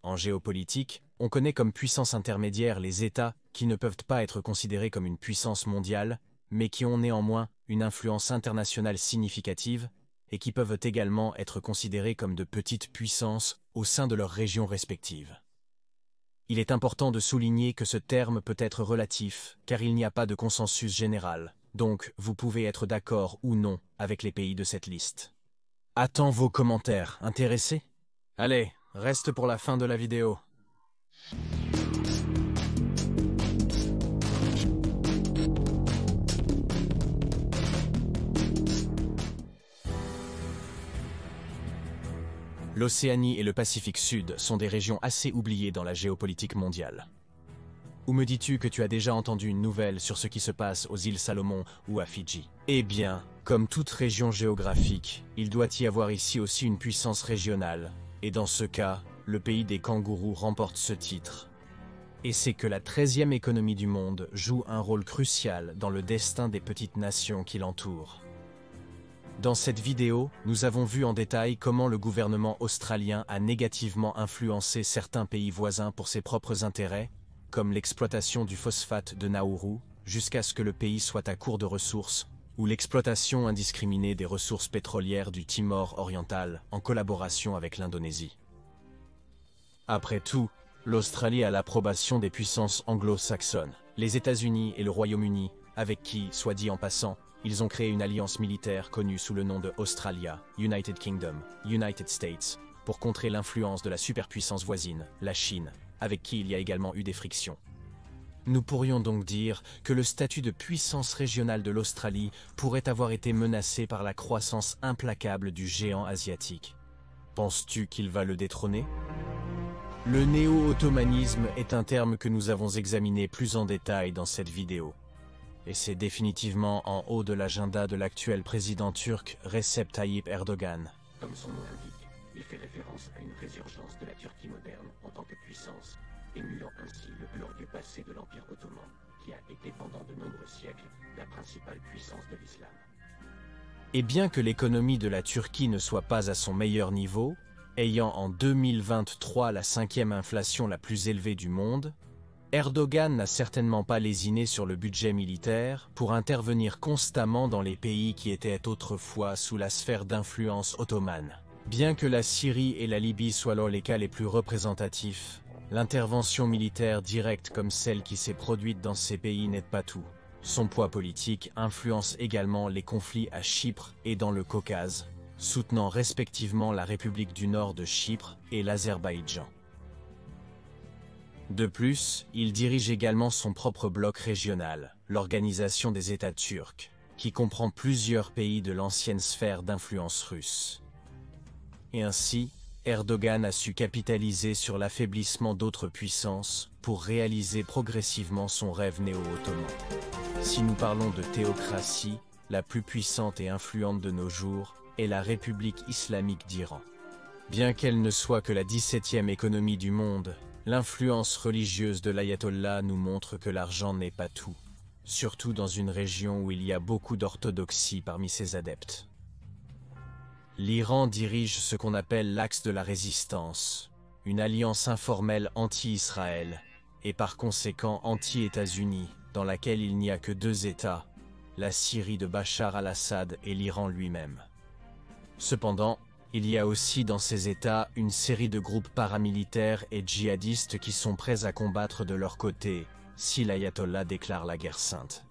En géopolitique, on connaît comme puissance intermédiaire les États qui ne peuvent pas être considérés comme une puissance mondiale, mais qui ont néanmoins une influence internationale significative et qui peuvent également être considérés comme de petites puissances au sein de leurs régions respectives. Il est important de souligner que ce terme peut être relatif, car il n'y a pas de consensus général, donc vous pouvez être d'accord ou non avec les pays de cette liste. Attends vos commentaires, intéressés? Allez, reste pour la fin de la vidéo. L'Océanie et le Pacifique Sud sont des régions assez oubliées dans la géopolitique mondiale. Ou me dis-tu que tu as déjà entendu une nouvelle sur ce qui se passe aux îles Salomon ou à Fidji? Eh bien, comme toute région géographique, il doit y avoir ici aussi une puissance régionale, et dans ce cas, le pays des kangourous remporte ce titre. Et c'est que la 13e économie du monde joue un rôle crucial dans le destin des petites nations qui l'entourent. Dans cette vidéo, nous avons vu en détail comment le gouvernement australien a négativement influencé certains pays voisins pour ses propres intérêts, comme l'exploitation du phosphate de Nauru, jusqu'à ce que le pays soit à court de ressources, ou l'exploitation indiscriminée des ressources pétrolières du Timor oriental en collaboration avec l'Indonésie. Après tout, l'Australie a l'approbation des puissances anglo-saxonnes, les États-Unis et le Royaume-Uni, avec qui, soit dit en passant, ils ont créé une alliance militaire connue sous le nom de Australia, United Kingdom, United States, pour contrer l'influence de la superpuissance voisine, la Chine, avec qui il y a également eu des frictions. Nous pourrions donc dire que le statut de puissance régionale de l'Australie pourrait avoir été menacé par la croissance implacable du géant asiatique. Penses-tu qu'il va le détrôner ? Le néo-ottomanisme est un terme que nous avons examiné plus en détail dans cette vidéo. Et c'est définitivement en haut de l'agenda de l'actuel président turc Recep Tayyip Erdogan. Comme son nom l'indique, il fait référence à une résurgence de la Turquie moderne en tant que puissance, émulant ainsi le glorieux passé de l'Empire ottoman, qui a été pendant de nombreux siècles la principale puissance de l'islam. Et bien que l'économie de la Turquie ne soit pas à son meilleur niveau, ayant en 2023 la 5e inflation la plus élevée du monde, Erdogan n'a certainement pas lésiné sur le budget militaire pour intervenir constamment dans les pays qui étaient autrefois sous la sphère d'influence ottomane. Bien que la Syrie et la Libye soient alors les cas les plus représentatifs, l'intervention militaire directe comme celle qui s'est produite dans ces pays n'est pas tout. Son poids politique influence également les conflits à Chypre et dans le Caucase, soutenant respectivement la République du Nord de Chypre et l'Azerbaïdjan. De plus, il dirige également son propre bloc régional, l'Organisation des États turcs, qui comprend plusieurs pays de l'ancienne sphère d'influence russe. Et ainsi, Erdogan a su capitaliser sur l'affaiblissement d'autres puissances pour réaliser progressivement son rêve néo-ottoman. Si nous parlons de théocratie, la plus puissante et influente de nos jours est la République islamique d'Iran. Bien qu'elle ne soit que la 17e économie du monde, l'influence religieuse de l'ayatollah nous montre que l'argent n'est pas tout, surtout dans une région où il y a beaucoup d'orthodoxie parmi ses adeptes. L'Iran dirige ce qu'on appelle l'axe de la résistance, une alliance informelle anti-Israël et par conséquent anti-États-Unis, dans laquelle il n'y a que deux États, la Syrie de Bachar al-Assad et l'Iran lui-même. Cependant, il y a aussi dans ces États une série de groupes paramilitaires et djihadistes qui sont prêts à combattre de leur côté si l'ayatollah déclare la guerre sainte.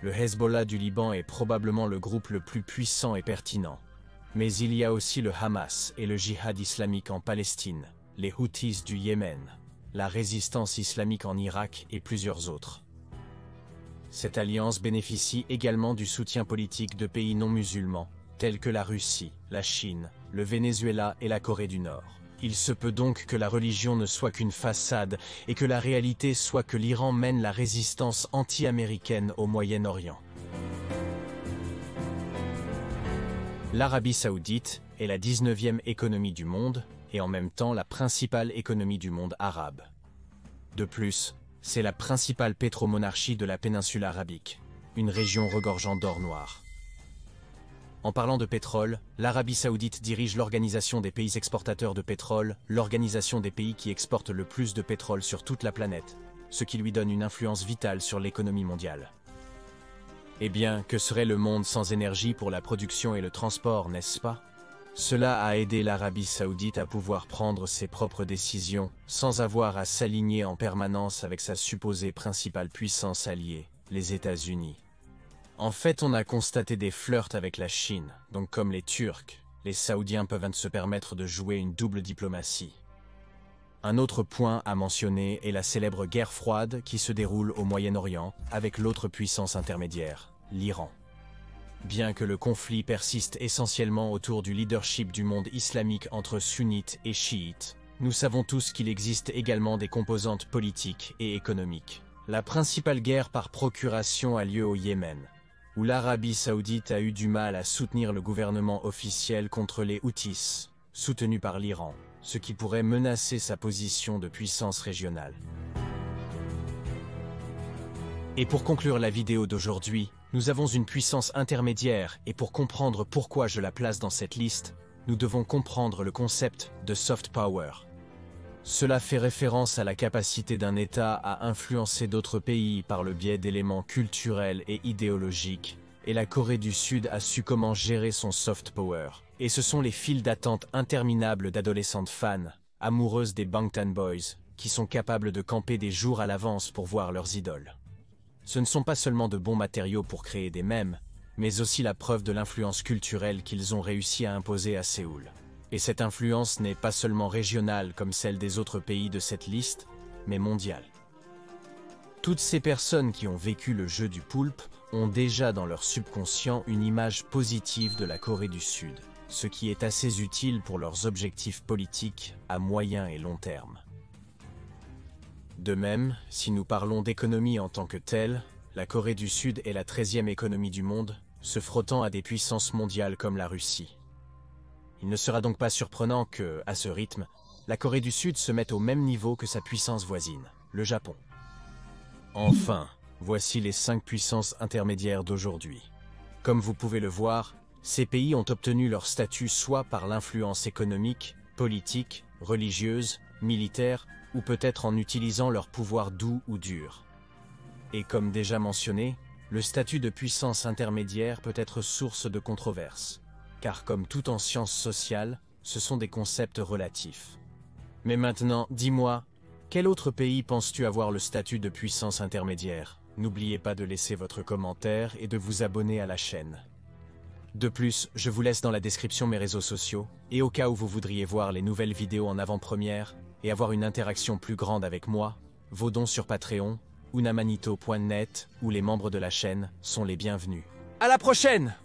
Le Hezbollah du Liban est probablement le groupe le plus puissant et pertinent. Mais il y a aussi le Hamas et le djihad islamique en Palestine, les Houthis du Yémen, la résistance islamique en Irak et plusieurs autres. Cette alliance bénéficie également du soutien politique de pays non musulmans, tels que la Russie, la Chine, le Venezuela et la Corée du Nord. Il se peut donc que la religion ne soit qu'une façade et que la réalité soit que l'Iran mène la résistance anti-américaine au Moyen-Orient. L'Arabie Saoudite est la 19e économie du monde et en même temps la principale économie du monde arabe. De plus, c'est la principale pétromonarchie de la péninsule arabique, une région regorgeant d'or noir. En parlant de pétrole, l'Arabie Saoudite dirige l'Organisation des pays exportateurs de pétrole, l'organisation des pays qui exportent le plus de pétrole sur toute la planète, ce qui lui donne une influence vitale sur l'économie mondiale. Eh bien, que serait le monde sans énergie pour la production et le transport, n'est-ce pas? Cela a aidé l'Arabie Saoudite à pouvoir prendre ses propres décisions, sans avoir à s'aligner en permanence avec sa supposée principale puissance alliée, les États-Unis. En fait, on a constaté des flirts avec la Chine, donc comme les Turcs, les Saoudiens peuvent se permettre de jouer une double diplomatie. Un autre point à mentionner est la célèbre guerre froide qui se déroule au Moyen-Orient avec l'autre puissance intermédiaire, l'Iran. Bien que le conflit persiste essentiellement autour du leadership du monde islamique entre sunnites et chiites, nous savons tous qu'il existe également des composantes politiques et économiques. La principale guerre par procuration a lieu au Yémen, où l'Arabie Saoudite a eu du mal à soutenir le gouvernement officiel contre les Houthis, soutenus par l'Iran, ce qui pourrait menacer sa position de puissance régionale. Et pour conclure la vidéo d'aujourd'hui, nous avons une puissance intermédiaire et pour comprendre pourquoi je la place dans cette liste, nous devons comprendre le concept de soft power. Cela fait référence à la capacité d'un État à influencer d'autres pays par le biais d'éléments culturels et idéologiques, et la Corée du Sud a su comment gérer son soft power. Et ce sont les files d'attente interminables d'adolescentes fans, amoureuses des Bangtan Boys, qui sont capables de camper des jours à l'avance pour voir leurs idoles. Ce ne sont pas seulement de bons matériaux pour créer des mèmes, mais aussi la preuve de l'influence culturelle qu'ils ont réussi à imposer à Séoul. Et cette influence n'est pas seulement régionale comme celle des autres pays de cette liste, mais mondiale. Toutes ces personnes qui ont vécu le jeu du poulpe ont déjà dans leur subconscient une image positive de la Corée du Sud, ce qui est assez utile pour leurs objectifs politiques à moyen et long terme. De même, si nous parlons d'économie en tant que telle, la Corée du Sud est la 13e économie du monde, se frottant à des puissances mondiales comme la Russie. Il ne sera donc pas surprenant que, à ce rythme, la Corée du Sud se mette au même niveau que sa puissance voisine, le Japon. Enfin, voici les 5 puissances intermédiaires d'aujourd'hui. Comme vous pouvez le voir, ces pays ont obtenu leur statut soit par l'influence économique, politique, religieuse, militaire, ou peut-être en utilisant leur pouvoir doux ou dur. Et comme déjà mentionné, le statut de puissance intermédiaire peut être source de controverses, car comme tout en sciences sociales, ce sont des concepts relatifs. Mais maintenant, dis-moi, quel autre pays penses-tu avoir le statut de puissance intermédiaire? N'oubliez pas de laisser votre commentaire et de vous abonner à la chaîne. De plus, je vous laisse dans la description mes réseaux sociaux, et au cas où vous voudriez voir les nouvelles vidéos en avant-première et avoir une interaction plus grande avec moi, vos dons sur Patreon, unamanito.net ou les membres de la chaîne sont les bienvenus. À la prochaine!